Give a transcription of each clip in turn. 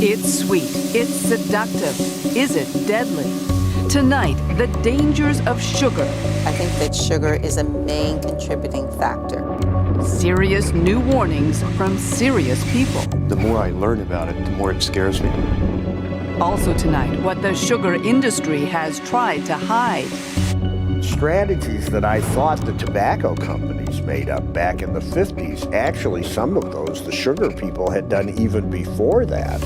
It's sweet, it's seductive. Is it deadly? Tonight, the dangers of sugar. I think that sugar is a main contributing factor. Serious new warnings from serious people. The more I learn about it, the more it scares me. Also tonight, what the sugar industry has tried to hide. Strategies that I thought the tobacco companies made up back in the 50s, actually some of those the sugar people had done even before that.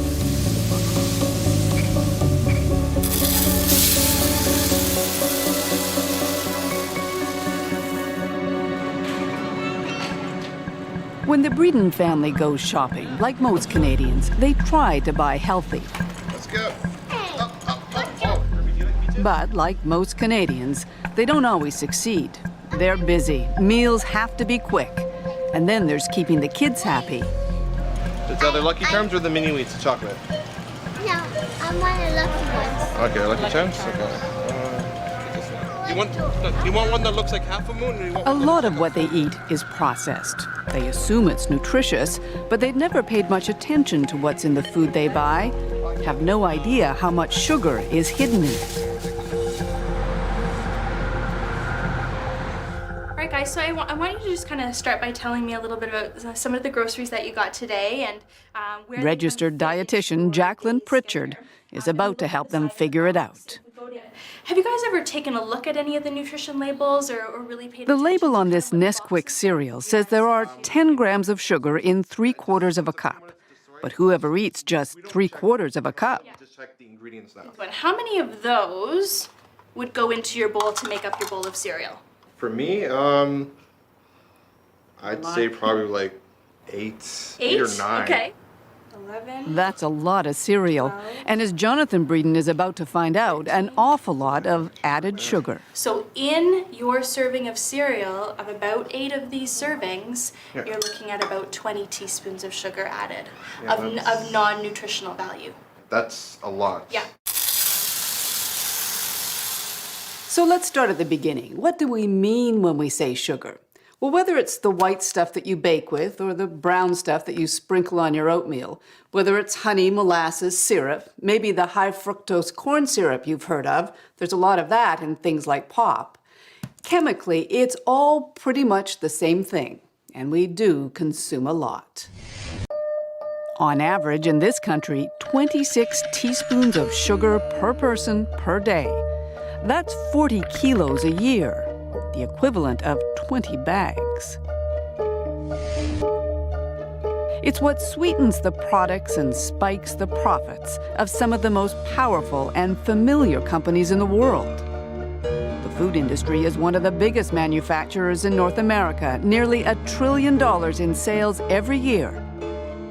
When the Breeden family goes shopping, like most Canadians, they try to buy healthy. Let's go. But like most Canadians, they don't always succeed. They're busy. Meals have to be quick. And then there's keeping the kids happy. It's either Lucky Charms or the mini wheats of chocolate. No, I want a Lucky ones. Okay, Lucky Charms? Okay. You want one that looks like half a moon? Or you want A lot of what they eat is processed. They assume it's nutritious, but they've never paid much attention to what's in the food they buy, have no idea how much sugar is hidden in it. All right, guys, so I want you to just kind of start by telling me a little bit about some of the groceries that you got today and where they Registered come from. dietitian Jacqueline Pritchard is about to help them figure it out. Have you guys ever taken a look at any of the nutrition labels or really paid The attention label to on kind this of what the Nesquik boxes cereal say? says there are 10 grams of sugar in 3/4 of a cup. But whoever eats just 3/4 of a cup? Just check the ingredients now. But how many of those would go into your bowl to make up your bowl of cereal? For me, I'd say probably like eight or 9. Okay. 11. That's a lot of cereal. And as Jonathan Breeden is about to find out, an awful lot of added sugar. So in your serving of cereal, of about 8 of these servings, Yeah. you're looking at about 20 teaspoons of sugar added Yeah, of that's- non-nutritional value. That's a lot. Yeah. So let's start at the beginning. What do we mean when we say sugar? Well, whether it's the white stuff that you bake with or the brown stuff that you sprinkle on your oatmeal, whether it's honey, molasses, syrup, maybe the high fructose corn syrup you've heard of, there's a lot of that in things like pop. Chemically, it's all pretty much the same thing, and we do consume a lot. On average, in this country, 26 teaspoons of sugar per person per day. That's 40 kilos a year, the equivalent of 20 bags. It's what sweetens the products and spikes the profits of some of the most powerful and familiar companies in the world. The food industry is one of the biggest manufacturers in North America, nearly $1 trillion in sales every year.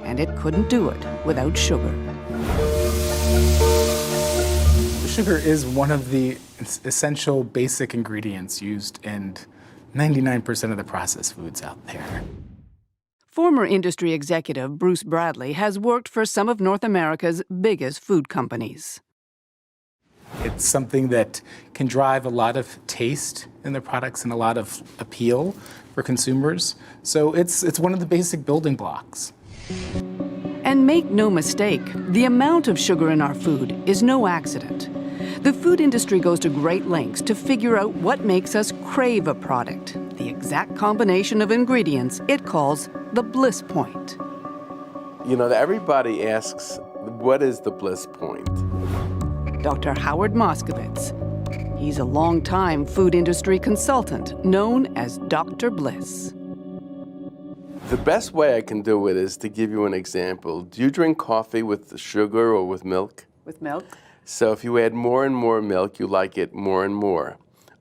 And it couldn't do it without sugar. Sugar is one of the essential basic ingredients used in 99% of the processed foods out there. Former industry executive Bruce Bradley has worked for some of North America's biggest food companies. It's something that can drive a lot of taste in the products and a lot of appeal for consumers. So it's one of the basic building blocks. And make no mistake, the amount of sugar in our food is no accident. The food industry goes to great lengths to figure out what makes us crave a product, the exact combination of ingredients it calls the bliss point. You know, everybody asks, what is the bliss point? Dr. Howard Moskowitz. He's a longtime food industry consultant known as Dr. Bliss. The best way I can do it is to give you an example. Do you drink coffee with sugar or with milk? With milk? So if you add more and more milk, you like it more and more,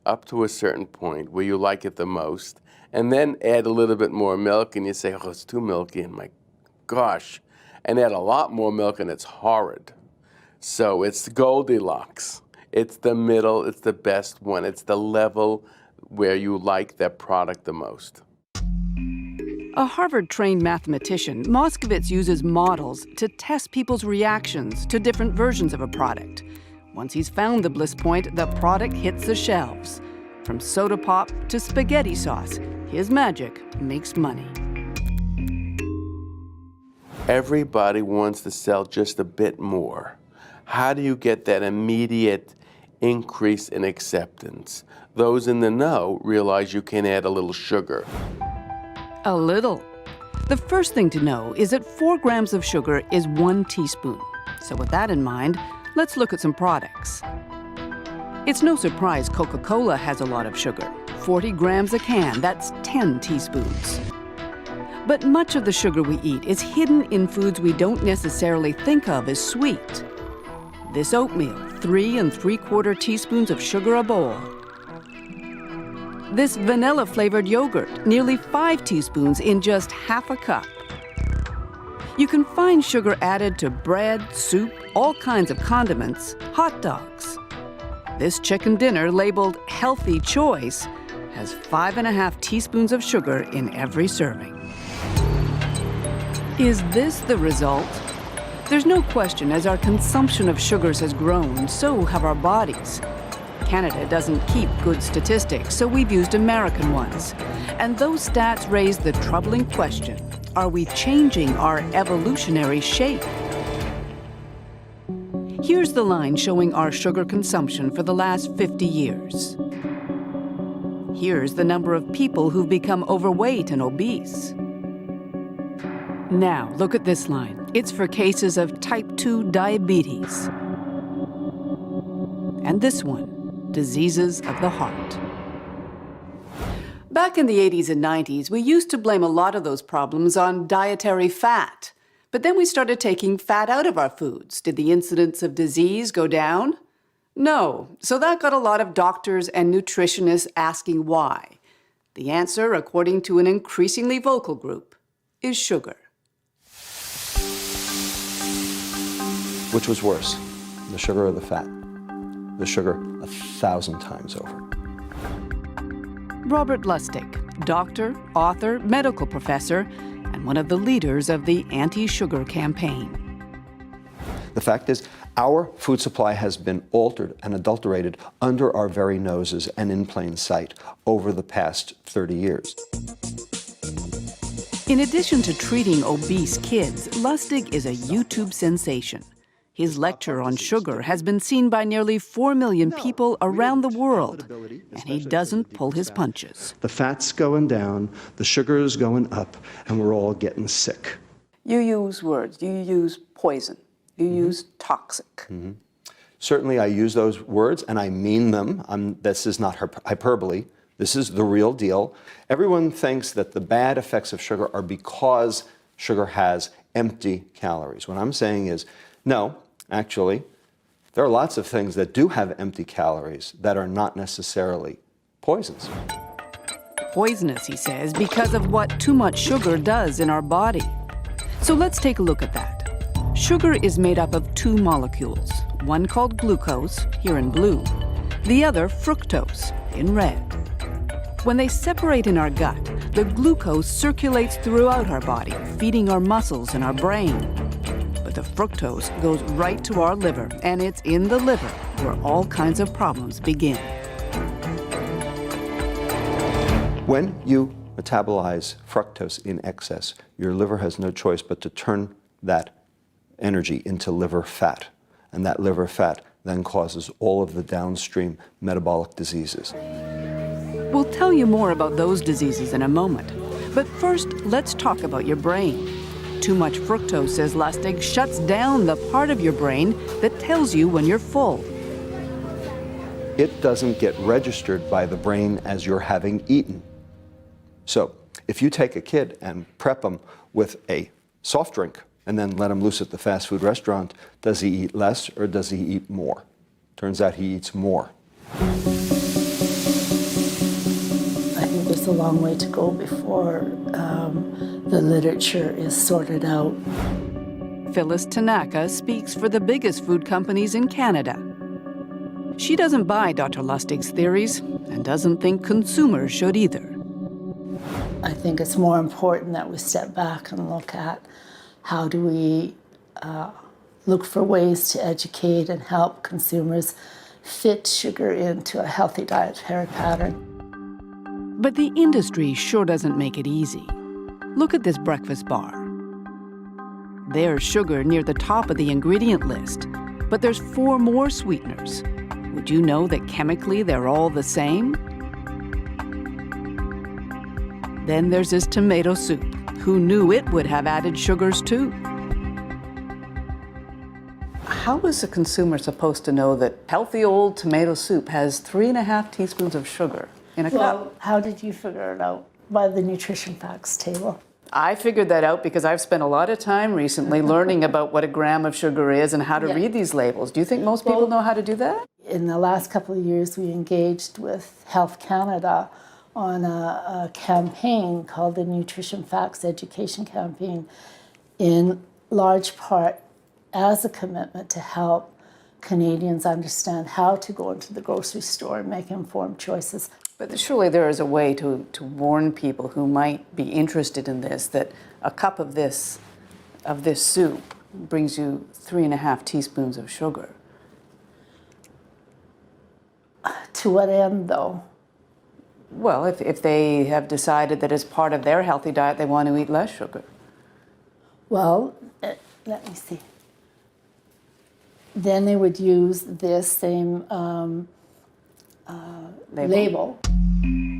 up to a certain point where you like it the most. And then add a little bit more milk and you say, oh, it's too milky, and my gosh. And add a lot more milk and it's horrid. So it's Goldilocks. It's the middle, it's the best one. It's the level where you like that product the most. A Harvard-trained mathematician, Moskowitz uses models to test people's reactions to different versions of a product. Once he's found the bliss point, the product hits the shelves. From soda pop to spaghetti sauce, his magic makes money. Everybody wants to sell just a bit more. How do you get that immediate increase in acceptance? Those in the know realize you can add a little sugar. A little. The first thing to know is that 4 grams of sugar is 1 teaspoon. So with that in mind, let's look at some products. It's no surprise Coca-Cola has a lot of sugar. 40 grams a can, that's 10 teaspoons. But much of the sugar we eat is hidden in foods we don't necessarily think of as sweet. This oatmeal, 3 3/4 teaspoons of sugar a bowl. This vanilla-flavored yogurt, nearly 5 teaspoons in just half a cup. You can find sugar added to bread, soup, all kinds of condiments, hot dogs. This chicken dinner, labeled healthy choice, has 5.5 teaspoons of sugar in every serving. Is this the result? There's no question, as our consumption of sugars has grown, so have our bodies. Canada doesn't keep good statistics, so we've used American ones. And those stats raise the troubling question, are we changing our evolutionary shape? Here's the line showing our sugar consumption for the last 50 years. Here's the number of people who've become overweight and obese. Now, look at this line. It's for cases of type 2 diabetes. And this one, diseases of the heart. Back in the 80s and 90s, we used to blame a lot of those problems on dietary fat. But then we started taking fat out of our foods. Did the incidence of disease go down? No. So that got a lot of doctors and nutritionists asking why. The answer, according to an increasingly vocal group, is sugar. Which was worse, the sugar or the fat? The sugar 1,000 times over. Robert Lustig, doctor, author, medical professor, and one of the leaders of the anti-sugar campaign. The fact is, our food supply has been altered and adulterated under our very noses and in plain sight over the past 30 years. In addition to treating obese kids, Lustig is a YouTube sensation. His lecture on sugar has been seen by nearly 4 million people around the world, and he doesn't pull his punches. The fat's going down, the sugar's going up, and we're all getting sick. You use words. You use poison. You use toxic. Certainly I use those words, and I mean them. This is not hyperbole. This is the real deal. Everyone thinks that the bad effects of sugar are because sugar has empty calories. What I'm saying is, no, actually, there are lots of things that do have empty calories that are not necessarily poisons. Poisonous, he says, because of what too much sugar does in our body. So let's take a look at that. Sugar is made up of 2 molecules, one called glucose, here in blue, the other fructose, in red. When they separate in our gut, the glucose circulates throughout our body, feeding our muscles and our brain. But the fructose goes right to our liver, and it's in the liver where all kinds of problems begin. When you metabolize fructose in excess, your liver has no choice but to turn that energy into liver fat. And that liver fat then causes all of the downstream metabolic diseases. We'll tell you more about those diseases in a moment. But first, let's talk about your brain. Too much fructose, says Lustig, shuts down the part of your brain that tells you when you're full. It doesn't get registered by the brain as you're having eaten. So if you take a kid and prep him with a soft drink and then let him loose at the fast food restaurant, does he eat less or does he eat more? Turns out he eats more. I think there's a long way to go before the literature is sorted out. Phyllis Tanaka speaks for the biggest food companies in Canada. She doesn't buy Dr. Lustig's theories and doesn't think consumers should either. I think it's more important that we step back and look at how do we look for ways to educate and help consumers fit sugar into a healthy dietary pattern. But the industry sure doesn't make it easy. Look at this breakfast bar. There's sugar near the top of the ingredient list, but there's 4 more sweeteners. Would you know that chemically they're all the same? Then there's this tomato soup. Who knew it would have added sugars too? How is a consumer supposed to know that healthy old tomato soup has 3.5 teaspoons of sugar in a cup? Well, how did you figure it out? By the nutrition facts table. I figured that out because I've spent a lot of time recently learning about what a gram of sugar is and how to read these labels. Do you think most people know how to do that? In the last couple of years, we engaged with Health Canada on a campaign called the Nutrition Facts Education Campaign, in large part as a commitment to help Canadians understand how to go into the grocery store and make informed choices. But surely there is a way to warn people who might be interested in this that a cup of this soup brings you 3.5 teaspoons of sugar. To what end, though? Well, if they have decided that as part of their healthy diet they want to eat less sugar. Well, let me see. Then they would use this same label.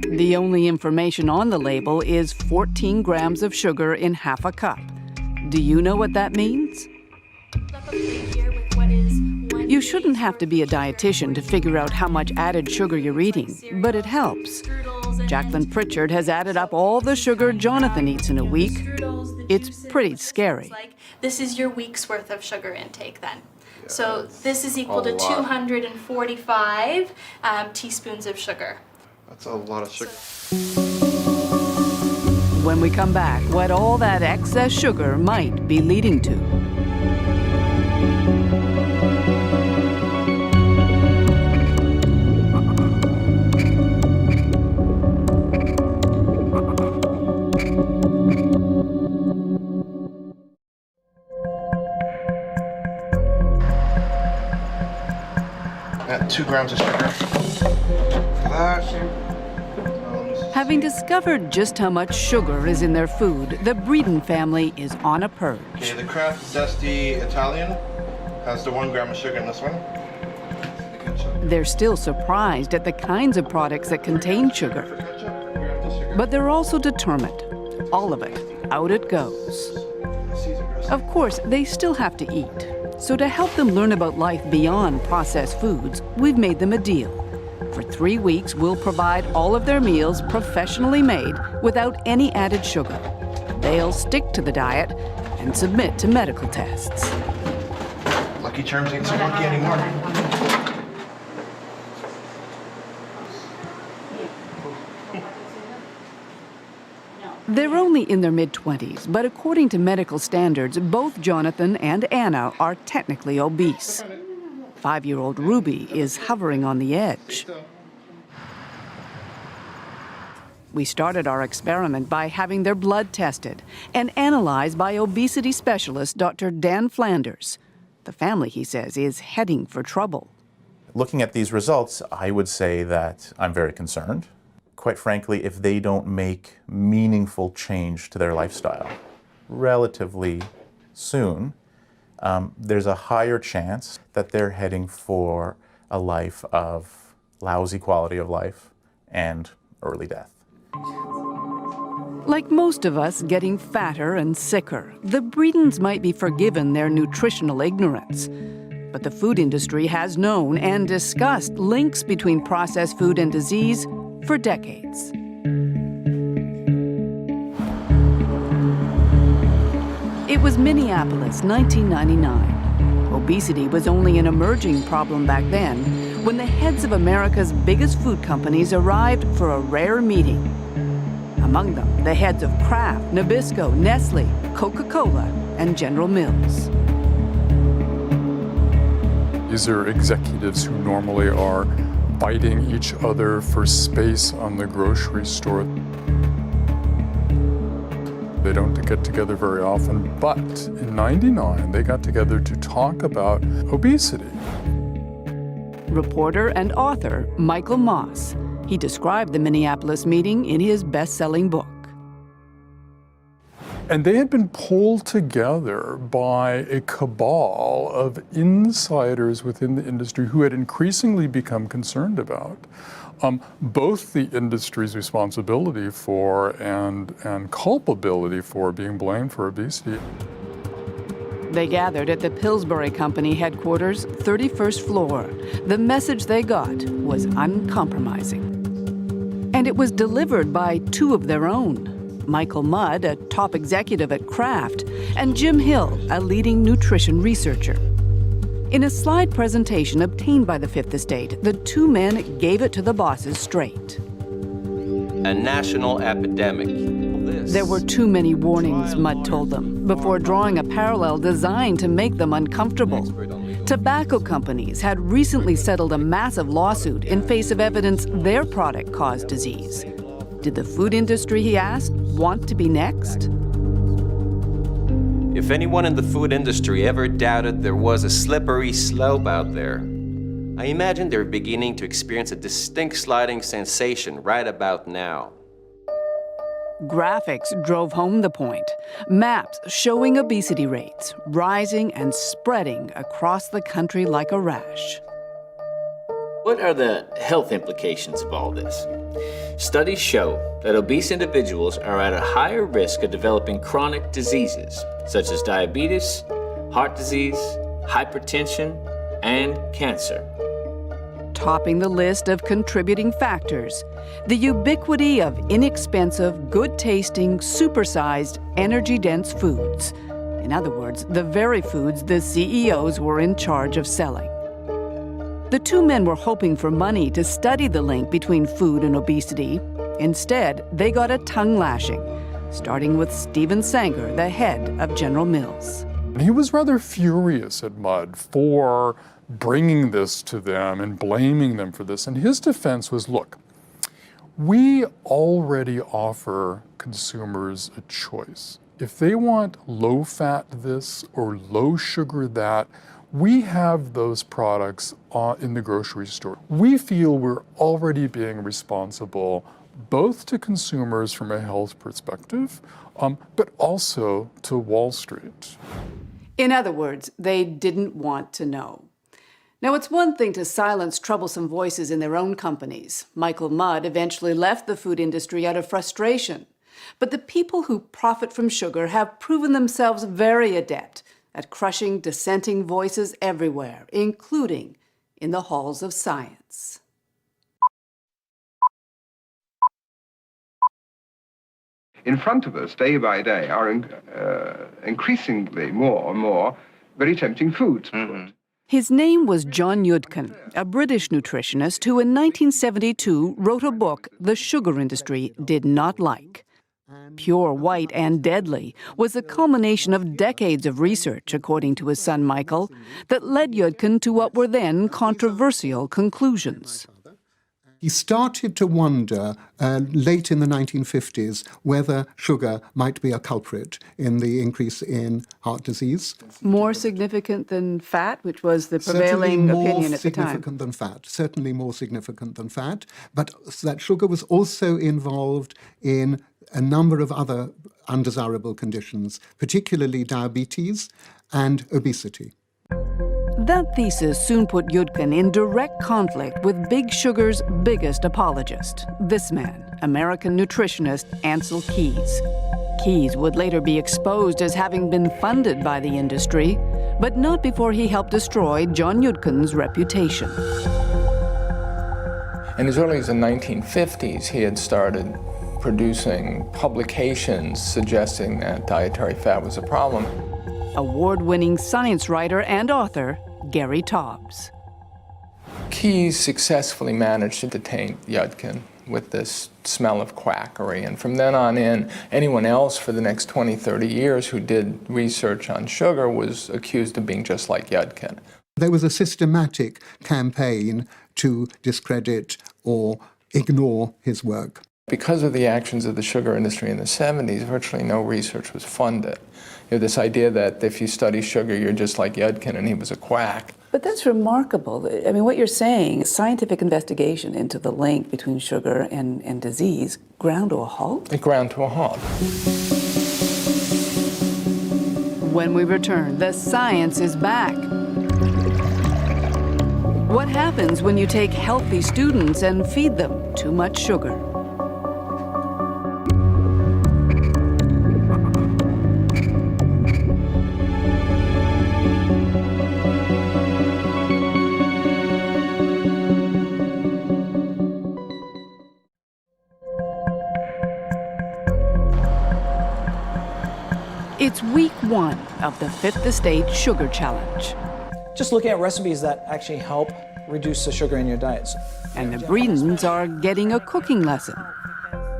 The only information on the label is 14 grams of sugar in half a cup. Do you know what that means? You shouldn't have to be a dietitian to figure out how much added sugar you're eating, but it helps. Jacqueline Pritchard has added up all the sugar Jonathan eats in a week. It's pretty scary. This is your week's worth of sugar intake then. So this is equal to 245 teaspoons of sugar. That's a lot of sugar. When we come back, what all that excess sugar might be leading to. At 2 grams of sugar. Having discovered just how much sugar is in their food, the Breeden family is on a purge. Okay, the Kraft Zesty Italian has the 1 gram of sugar in this one. They're still surprised at the kinds of products that contain sugar. But they're also determined. All of it, out it goes. Of course, they still have to eat. So to help them learn about life beyond processed foods, we've made them a deal. For 3 weeks, we'll provide all of their meals professionally made without any added sugar. They'll stick to the diet and submit to medical tests. Lucky Charms ain't so lucky anymore. They're only in their mid-20s, but according to medical standards, both Jonathan and Anna are technically obese. 5-year-old Ruby is hovering on the edge. We started our experiment by having their blood tested and analyzed by obesity specialist Dr. Dan Flanders. The family, he says, is heading for trouble. Looking at these results, I would say that I'm very concerned. Quite frankly, if they don't make meaningful change to their lifestyle relatively soon, there's a higher chance that they're heading for a life of lousy quality of life and early death. Like most of us getting fatter and sicker, the Breedens might be forgiven their nutritional ignorance. But the food industry has known and discussed links between processed food and disease for decades. It was Minneapolis, 1999. Obesity was only an emerging problem back then when the heads of America's biggest food companies arrived for a rare meeting. Among them, the heads of Kraft, Nabisco, Nestle, Coca-Cola, and General Mills. These are executives who normally are fighting each other for space on the grocery store. They don't get together very often, but in '99, they got together to talk about obesity. Reporter and author Michael Moss. He described the Minneapolis meeting in his best-selling book. And they had been pulled together by a cabal of insiders within the industry who had increasingly become concerned about both the industry's responsibility for and culpability for being blamed for obesity. They gathered at the Pillsbury Company headquarters, 31st floor. The message they got was uncompromising. And it was delivered by two of their own, Michael Mudd, a top executive at Kraft, and Jim Hill, a leading nutrition researcher. In a slide presentation obtained by the Fifth Estate, the two men gave it to the bosses straight. A national epidemic. There were too many warnings, Mudd told them, before drawing a parallel designed to make them uncomfortable. Tobacco companies had recently settled a massive lawsuit in face of evidence their product caused disease. Did the food industry, he asked, want to be next? If anyone in the food industry ever doubted there was a slippery slope out there, I imagine they're beginning to experience a distinct sliding sensation right about now. Graphics drove home the point. Maps showing obesity rates rising and spreading across the country like a rash. What are the health implications of all this? Studies show that obese individuals are at a higher risk of developing chronic diseases such as diabetes, heart disease, hypertension, and cancer. Topping the list of contributing factors, the ubiquity of inexpensive, good-tasting, supersized, energy-dense foods. In other words, the very foods the CEOs were in charge of selling. The two men were hoping for money to study the link between food and obesity. Instead, they got a tongue lashing, starting with Stephen Sanger, the head of General Mills. He was rather furious at Mudd for bringing this to them and blaming them for this. And his defense was, look, we already offer consumers a choice. If they want low-fat this or low-sugar that, we have those products in the grocery store. We feel we're already being responsible both to consumers from a health perspective, but also to Wall Street. In other words, they didn't want to know. Now, it's one thing to silence troublesome voices in their own companies. Michael Mudd eventually left the food industry out of frustration. But the people who profit from sugar have proven themselves very adept at crushing dissenting voices everywhere, including in the halls of science. In front of us, day by day, are increasingly more and more very tempting foods. His name was John Yudkin, a British nutritionist who in 1972 wrote a book the sugar industry did not like. Pure, white, and deadly was a culmination of decades of research, according to his son Michael, that led Yudkin to what were then controversial conclusions. He started to wonder late in the 1950s whether sugar might be a culprit in the increase in heart disease. More significant than fat, which was the prevailing opinion at the time. More significant than fat, certainly more significant than fat, but that sugar was also involved in a number of other undesirable conditions, particularly diabetes and obesity. That thesis soon put Yudkin in direct conflict with Big Sugar's biggest apologist, this man, American nutritionist Ancel Keys. Keys would later be exposed as having been funded by the industry, but not before he helped destroy John Yudkin's reputation. And as early as the 1950s, he had started producing publications suggesting that dietary fat was a problem. Award-winning science writer and author, Gary Taubes. Keys successfully managed to detain Yudkin with this smell of quackery. And from then on in, anyone else for the next 20, 30 years who did research on sugar was accused of being just like Yudkin. There was a systematic campaign to discredit or ignore his work. Because of the actions of the sugar industry in the 70s, virtually no research was funded. You know, this idea that if you study sugar, you're just like Yudkin and he was a quack. But that's remarkable. I mean, what you're saying, scientific investigation into the link between sugar and disease ground to a halt? It ground to a halt. When we return, the science is back. What happens when you take healthy students and feed them too much sugar? It's week 1 of the Fit the State Sugar Challenge. Just looking at recipes that actually help reduce the sugar in your diets. And the Breedens are getting a cooking lesson.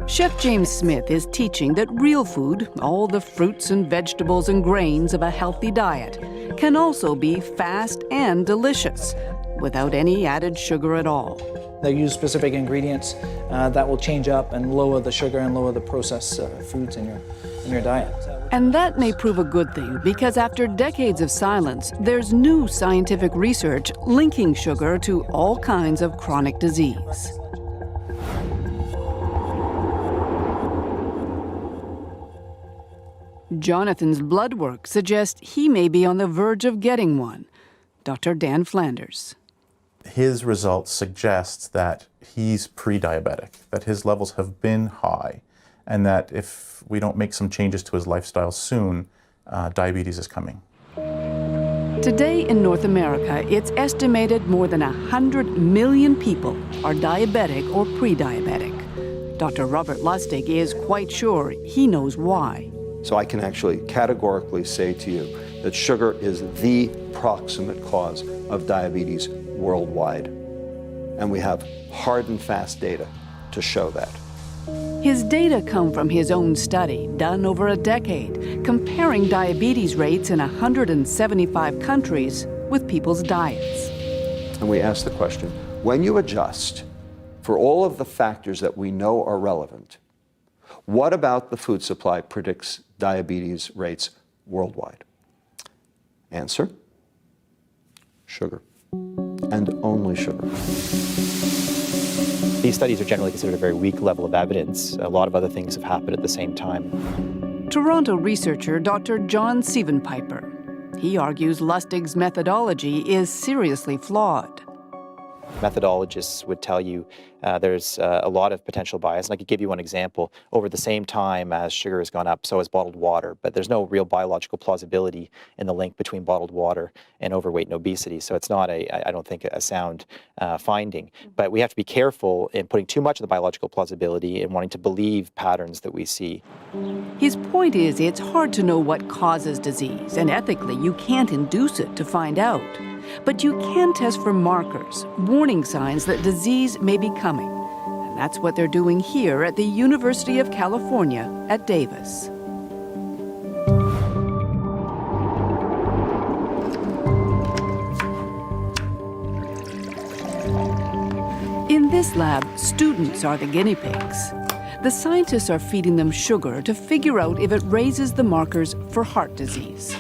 Chef James Smith is teaching that real food, all the fruits and vegetables and grains of a healthy diet, can also be fast and delicious without any added sugar at all. They use specific ingredients that will change up and lower the sugar and lower the processed foods in your diet. And that may prove a good thing because after decades of silence, there's new scientific research linking sugar to all kinds of chronic disease. Jonathan's blood work suggests he may be on the verge of getting one. Dr. Dan Flanders. His results suggest that he's pre-diabetic, that his levels have been high, and that if we don't make some changes to his lifestyle soon, diabetes is coming. Today in North America, it's estimated more than 100 million people are diabetic or pre-diabetic. Dr. Robert Lustig is quite sure he knows why. So I can actually categorically say to you that sugar is the proximate cause of diabetes worldwide. And we have hard and fast data to show that. His data come from his own study, done over a decade, comparing diabetes rates in 175 countries with people's diets. And we ask the question, when you adjust for all of the factors that we know are relevant, what about the food supply predicts diabetes rates worldwide? Answer, sugar, and only sugar. These studies are generally considered a very weak level of evidence. A lot of other things have happened at the same time. Toronto researcher Dr. John Sievenpiper. He argues Lustig's methodology is seriously flawed. Methodologists would tell you there's a lot of potential bias. And I could give you one example. Over the same time as sugar has gone up, so has bottled water. But there's no real biological plausibility in the link between bottled water and overweight and obesity. So it's not, I don't think, a sound finding. But we have to be careful in putting too much of the biological plausibility and wanting to believe patterns that we see. His point is it's hard to know what causes disease, and ethically you can't induce it to find out. But you can test for markers, warning signs that disease may be coming. And that's what they're doing here at the University of California at Davis. In this lab, students are the guinea pigs. The scientists are feeding them sugar to figure out if it raises the markers for heart disease.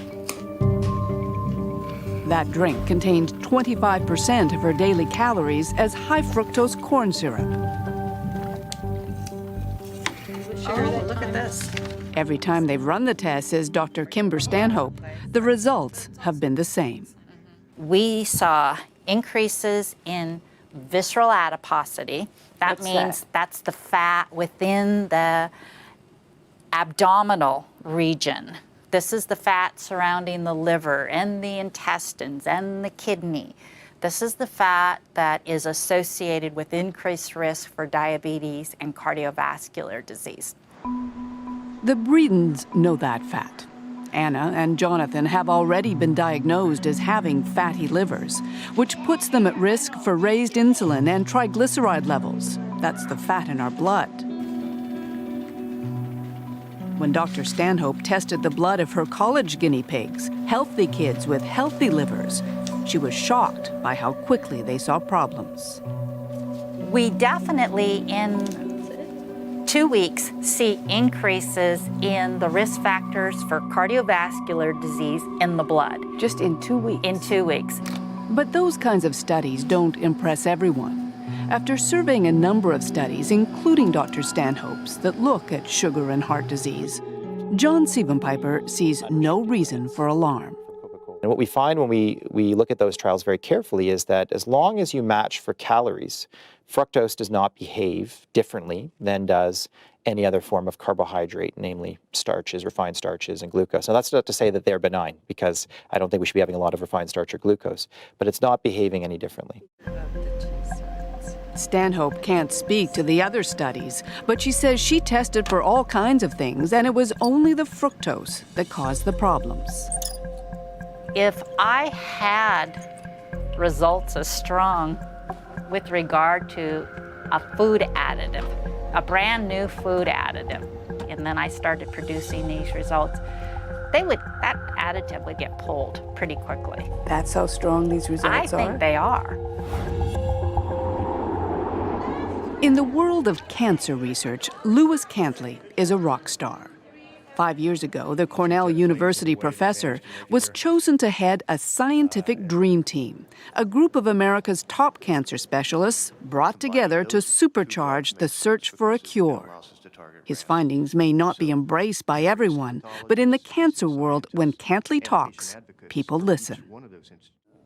That drink contained 25% of her daily calories as high fructose corn syrup. Oh, look at this. Every time they've run the test, says Dr. Kimber Stanhope, the results have been the same. We saw increases in visceral adiposity. That means that's the fat within the abdominal region. This is the fat surrounding the liver and the intestines and the kidney. This is the fat that is associated with increased risk for diabetes and cardiovascular disease. The Breedens know that fat. Anna and Jonathan have already been diagnosed as having fatty livers, which puts them at risk for raised insulin and triglyceride levels. That's the fat in our blood. When Dr. Stanhope tested the blood of her college guinea pigs, healthy kids with healthy livers, she was shocked by how quickly they saw problems. We definitely, in 2 weeks, see increases in the risk factors for cardiovascular disease in the blood. Just in 2 weeks? In 2 weeks. But those kinds of studies don't impress everyone. After surveying a number of studies, including Dr. Stanhope's, that look at sugar and heart disease, John Siebenpiper sees no reason for alarm. And what we find when we look at those trials very carefully is that as long as you match for calories, fructose does not behave differently than does any other form of carbohydrate, namely starches, refined starches, and glucose. Now, that's not to say that they're benign, because I don't think we should be having a lot of refined starch or glucose, but it's not behaving any differently. Stanhope can't speak to the other studies, but she says she tested for all kinds of things, and it was only the fructose that caused the problems. If I had results as strong with regard to a food additive, a brand new food additive, and then I started producing these results, that additive would get pulled pretty quickly. That's how strong these results are? I think they are. In the world of cancer research, Lewis Cantley is a rock star. 5 years ago, the Cornell University professor was chosen to head a scientific dream team, a group of America's top cancer specialists brought together to supercharge the search for a cure. His findings may not be embraced by everyone, but in the cancer world, when Cantley talks, people listen.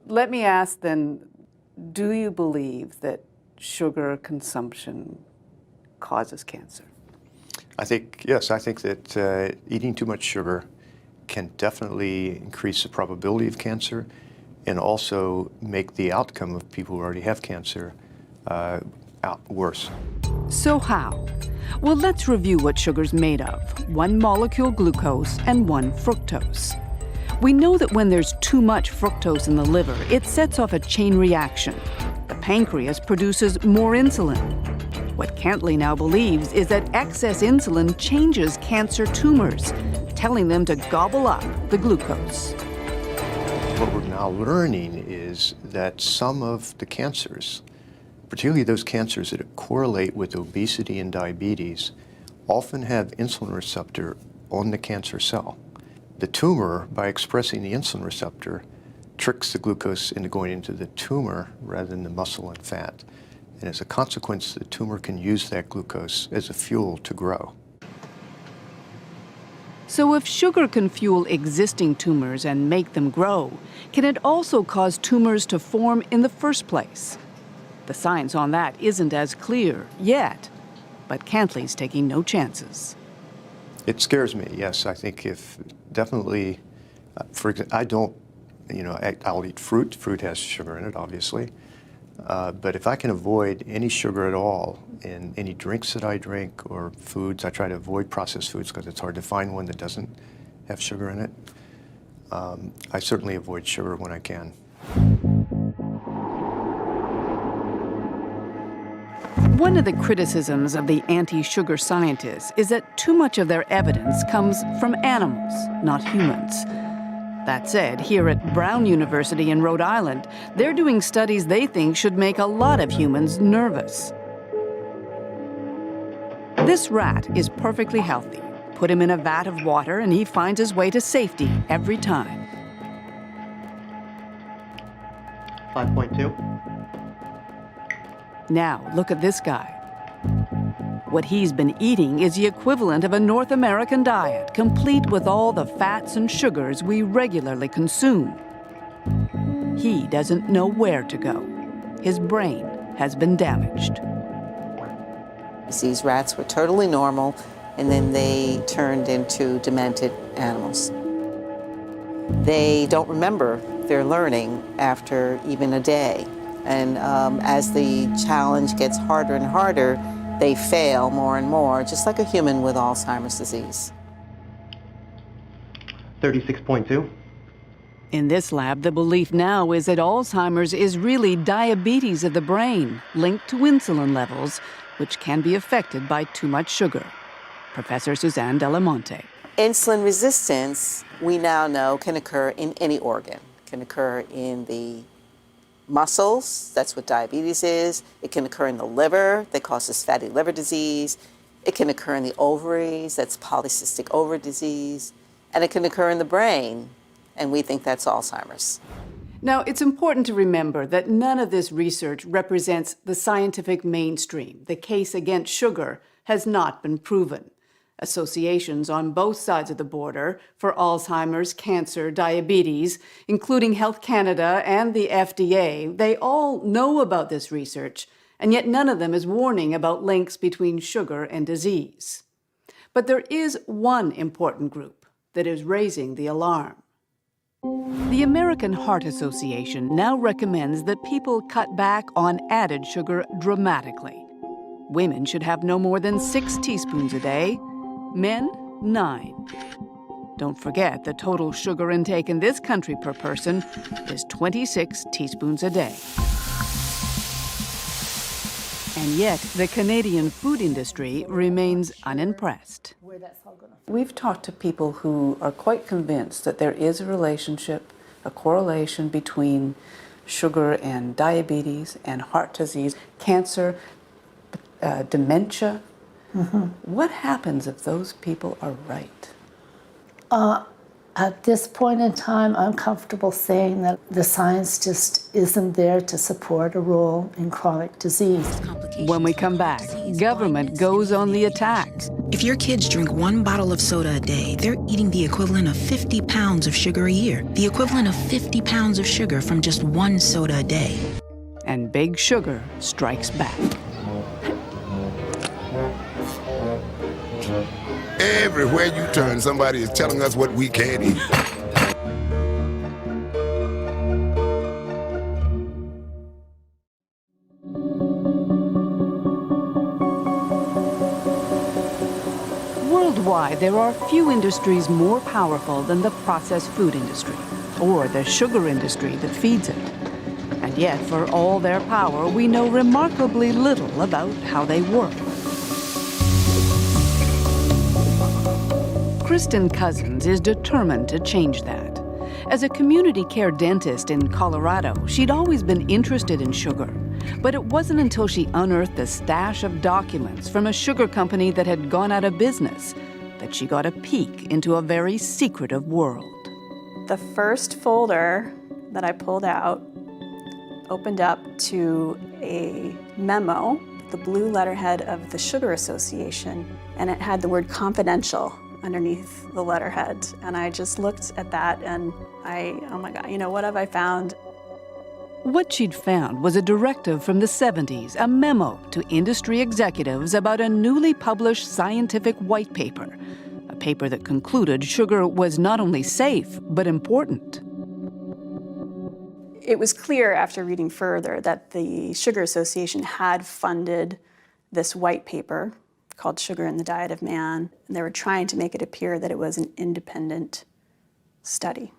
Let me ask then, do you believe that sugar consumption causes cancer? Yes, I think that eating too much sugar can definitely increase the probability of cancer and also make the outcome of people who already have cancer worse. So how? Well, let's review what sugar's made of. 1 molecule glucose and 1 fructose. We know that when there's too much fructose in the liver, it sets off a chain reaction. The pancreas produces more insulin. What Cantley now believes is that excess insulin changes cancer tumors, telling them to gobble up the glucose. What we're now learning is that some of the cancers, particularly those cancers that correlate with obesity and diabetes, often have insulin receptor on the cancer cell. The tumor, by expressing the insulin receptor, tricks the glucose into going into the tumor rather than the muscle and fat. And as a consequence, the tumor can use that glucose as a fuel to grow. So if sugar can fuel existing tumors and make them grow, can it also cause tumors to form in the first place? The science on that isn't as clear yet, but Cantley's taking no chances. It scares me, yes. I think if definitely, for example, I'll eat fruit. Fruit has sugar in it, obviously. But if I can avoid any sugar at all in any drinks that I drink or foods, I try to avoid processed foods because it's hard to find one that doesn't have sugar in it. I certainly avoid sugar when I can. One of the criticisms of the anti-sugar scientists is that too much of their evidence comes from animals, not humans. That said, here at Brown University in Rhode Island, they're doing studies they think should make a lot of humans nervous. This rat is perfectly healthy. Put him in a vat of water and he finds his way to safety every time. 5.2. Now, look at this guy. What he's been eating is the equivalent of a North American diet, complete with all the fats and sugars we regularly consume. He doesn't know where to go. His brain has been damaged. These rats were totally normal, and then they turned into demented animals. They don't remember their learning after even a day. And as the challenge gets harder and harder, they fail more and more, just like a human with Alzheimer's disease. 36.2. In this lab, the belief now is that Alzheimer's is really diabetes of the brain, linked to insulin levels, which can be affected by too much sugar. Professor Suzanne Delamonte. Insulin resistance, we now know, can occur in any organ. It can occur in the muscles, that's what diabetes is. It can occur in the liver, that causes fatty liver disease. It can occur in the ovaries, that's polycystic ovary disease. And it can occur in the brain, and we think that's Alzheimer's. Now, it's important to remember that none of this research represents the scientific mainstream. The case against sugar has not been proven. Associations on both sides of the border for Alzheimer's, cancer, diabetes, including Health Canada and the FDA, they all know about this research, and yet none of them is warning about links between sugar and disease. But there is one important group that is raising the alarm. The American Heart Association now recommends that people cut back on added sugar dramatically. Women should have no more than 6 teaspoons a day, men 9. Don't forget the total sugar intake in this country per person is 26 teaspoons a day. And yet, the Canadian food industry remains unimpressed. We've talked to people who are quite convinced that there is a relationship, a correlation between sugar and diabetes and heart disease, cancer, dementia. What happens if those people are right? At this point in time, I'm comfortable saying that the science just isn't there to support a role in chronic disease. When we come back, government goes on the attack. If your kids drink 1 bottle of soda a day, they're eating the equivalent of 50 pounds of sugar a year. The equivalent of 50 pounds of sugar from just 1 soda a day. And Big Sugar strikes back. Everywhere you turn, somebody is telling us what we can't eat. Worldwide, there are few industries more powerful than the processed food industry, or the sugar industry that feeds it. And yet, for all their power, we know remarkably little about how they work. Kristen Cousins is determined to change that. As a community care dentist in Colorado, she'd always been interested in sugar. But it wasn't until she unearthed a stash of documents from a sugar company that had gone out of business that she got a peek into a very secretive world. The first folder that I pulled out opened up to a memo, the blue letterhead of the Sugar Association, and it had the word confidential underneath the letterhead. And I just looked at that and oh my God, what have I found? What she'd found was a directive from the 70s, a memo to industry executives about a newly published scientific white paper, a paper that concluded sugar was not only safe, but important. It was clear after reading further that the Sugar Association had funded this white paper called Sugar in the Diet of Man, and they were trying to make it appear that it was an independent study.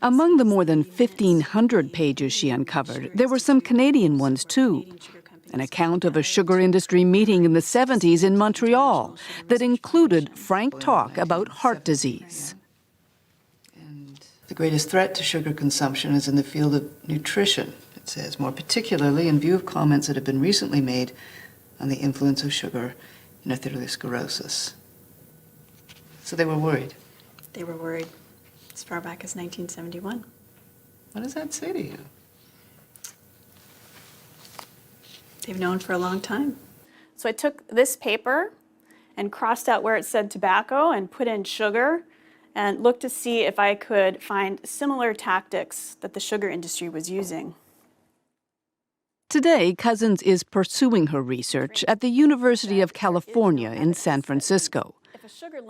Among the more than 1,500 pages she uncovered, there were some Canadian ones too. An account of a sugar industry meeting in the 70s in Montreal that included frank talk about heart disease. The greatest threat to sugar consumption is in the field of nutrition, it says, more particularly in view of comments that have been recently made on the influence of sugar in atherosclerosis. So they were worried. They were worried as far back as 1971. What does that say to you? They've known for a long time. So I took this paper and crossed out where it said tobacco and put in sugar and looked to see if I could find similar tactics that the sugar industry was using. Today, Cousins is pursuing her research at the University of California in San Francisco.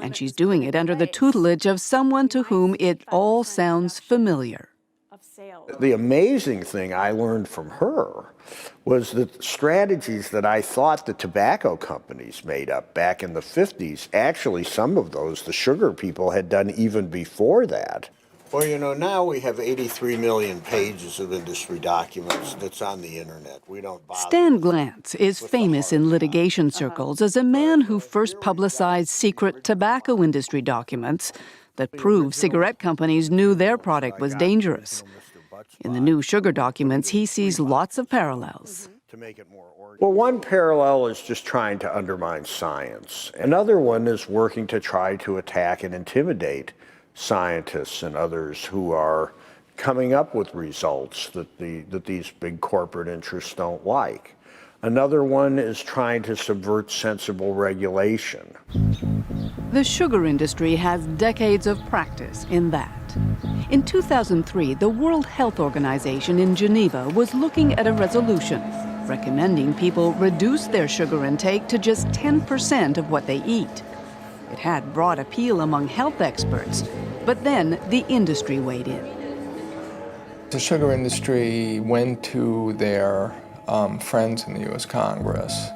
And she's doing it under the tutelage of someone to whom it all sounds familiar. The amazing thing I learned from her was that strategies that I thought the tobacco companies made up back in the 50s, actually some of those the sugar people had done even before that. Well, now we have 83 million pages of industry documents that's on the internet. We don't bother. Stan Glantz is famous in litigation circles as a man who first publicized secret tobacco industry documents that prove cigarette companies knew their product was dangerous. In the new sugar documents, he sees lots of parallels. Well, one parallel is just trying to undermine science. Another one is working to try to attack and intimidate scientists and others who are coming up with results that these big corporate interests don't like. Another one is trying to subvert sensible regulation. The sugar industry has decades of practice in that. In 2003, the World Health Organization in Geneva was looking at a resolution recommending people reduce their sugar intake to just 10% of what they eat. It had broad appeal among health experts, but then the industry weighed in. The sugar industry went to their friends in the U.S. Congress,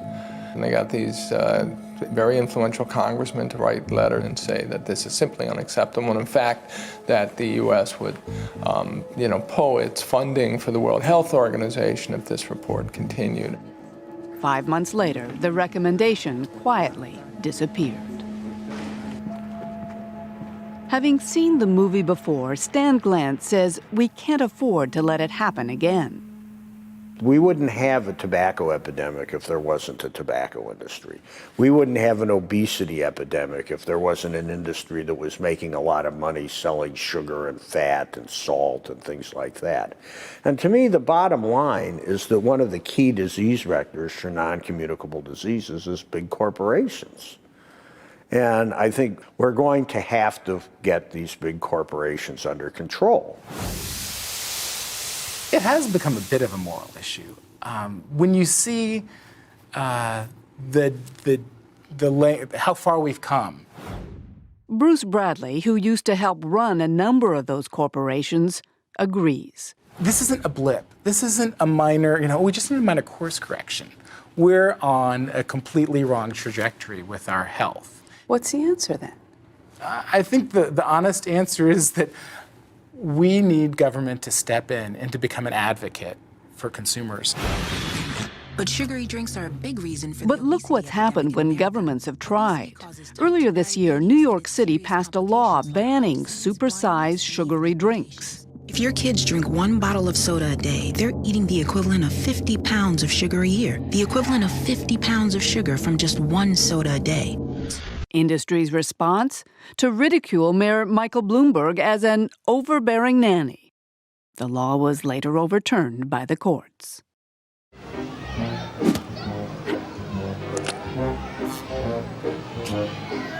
and they got these very influential congressmen to write letters and say that this is simply unacceptable, and in fact, that the U.S. would, pull its funding for the World Health Organization if this report continued. 5 months later, the recommendation quietly disappeared. Having seen the movie before, Stan Glantz says we can't afford to let it happen again. We wouldn't have a tobacco epidemic if there wasn't a tobacco industry. We wouldn't have an obesity epidemic if there wasn't an industry that was making a lot of money selling sugar and fat and salt and things like that. And to me, the bottom line is that one of the key disease vectors for non-communicable diseases is big corporations. And I think we're going to have to get these big corporations under control. It has become a bit of a moral issue. When you see how far we've come. Bruce Bradley, who used to help run a number of those corporations, agrees. This isn't a blip. This isn't a minor, we just need a minor course correction. We're on a completely wrong trajectory with our health. What's the answer then? I think the honest answer is that we need government to step in and to become an advocate for consumers. But sugary drinks are a big reason for But look what's happened when governments have tried. Earlier this year, New York City passed a law banning supersized sugary drinks. If your kids drink 1 bottle of soda a day, they're eating the equivalent of 50 pounds of sugar a year. The equivalent of 50 pounds of sugar from just 1 soda a day. Industry's response? To ridicule Mayor Michael Bloomberg as an overbearing nanny. The law was later overturned by the courts.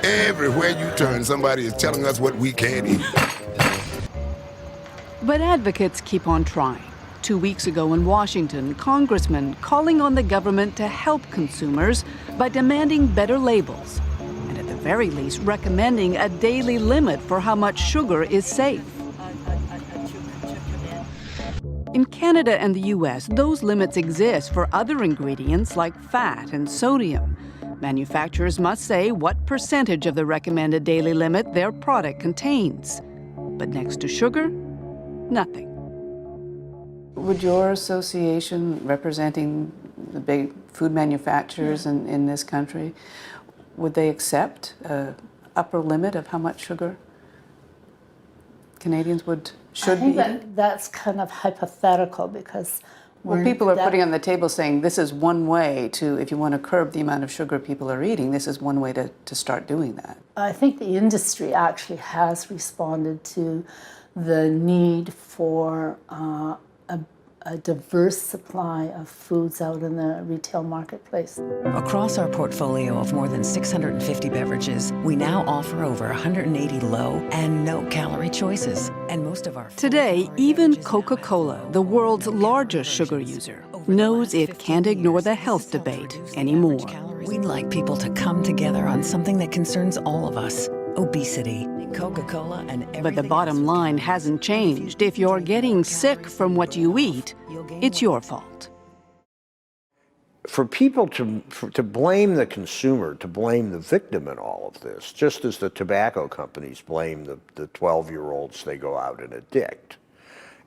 Everywhere you turn, somebody is telling us what we can't eat. But advocates keep on trying. 2 weeks ago in Washington, congressmen calling on the government to help consumers by demanding better labels, and at the very least recommending a daily limit for how much sugar is safe. In Canada and the US, those limits exist for other ingredients like fat and sodium. Manufacturers must say what percentage of the recommended daily limit their product contains. But next to sugar, nothing. Would your association, representing the big food manufacturers in this country, would they accept an upper limit of how much sugar Canadians should be eating? That's kind of hypothetical because people are putting on the table saying this is one way to, if you want to curb the amount of sugar people are eating, this is one way to start doing that. I think the industry actually has responded to the need for a diverse supply of foods out in the retail marketplace. Across our portfolio of more than 650 beverages, we now offer over 180 low and no-calorie choices. And most of our Today, even Coca-Cola, the world's largest sugar user, knows it can't ignore the health debate anymore. We'd like people to come together on something that concerns all of us: obesity. Coca-Cola and everything. But the bottom line hasn't changed. If you're getting sick from what you eat, it's your fault. For people to blame the consumer, to blame the victim in all of this, just as the tobacco companies blame the 12-year-olds they go out and addict,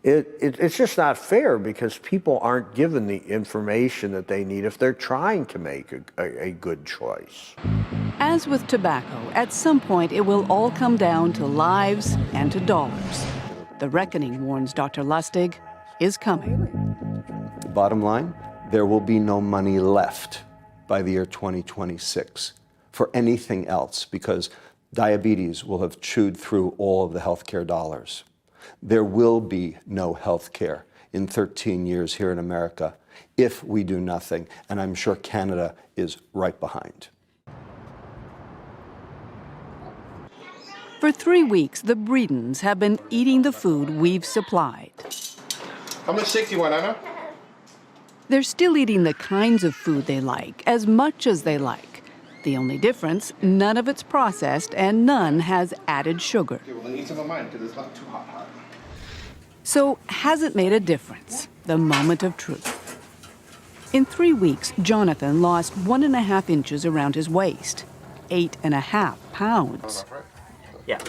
it's just not fair because people aren't given the information that they need if they're trying to make a good choice. As with tobacco, at some point it will all come down to lives and to dollars. The reckoning, warns Dr. Lustig, is coming. The bottom line, there will be no money left by the year 2026 for anything else because diabetes will have chewed through all of the healthcare dollars. There will be no health care in 13 years here in America if we do nothing. And I'm sure Canada is right behind. For 3 weeks, the Bredens have been eating the food we've supplied. How much steak do you want, Anna? They're still eating the kinds of food they like, as much as they like. The only difference, none of it's processed and none has added sugar. Okay, well then eat some of mine because it's not too hot. So, has it made a difference? The moment of truth. In 3 weeks, Jonathan lost 1.5 inches around his waist, 8.5 pounds. Yeah.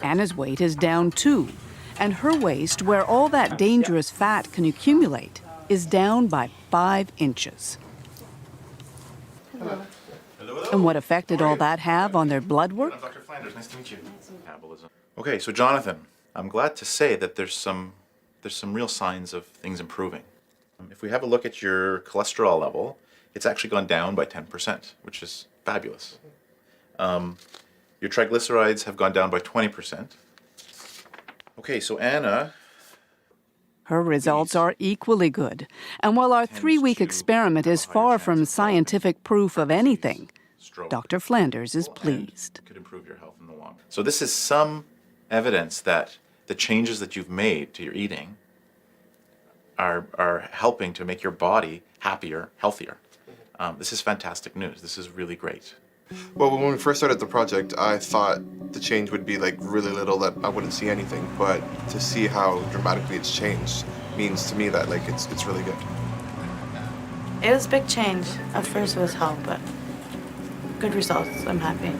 Anna's weight is down too, and her waist, where all that dangerous fat can accumulate, is down by 5 inches. Hello. And what effect did all that have on their blood work? I'm Dr. Flanders. Nice to meet you. Metabolism. Okay, so Jonathan, I'm glad to say that there's some real signs of things improving. If we have a look at your cholesterol level, it's actually gone down by 10%, which is fabulous. Your triglycerides have gone down by 20%. Okay, so Anna... Her results are equally good. And while our 3-week experiment is far from scientific proof of anything, Dr. Flanders is pleased. Could improve your health in the long run. So this is some evidence that the changes that you've made to your eating are helping to make your body happier, healthier. This is fantastic news. This is really great. Well, when we first started the project, I thought the change would be like really little, that I wouldn't see anything. But to see how dramatically it's changed means to me that like it's really good. It was a big change. At first it was hell, but good results. I'm happy.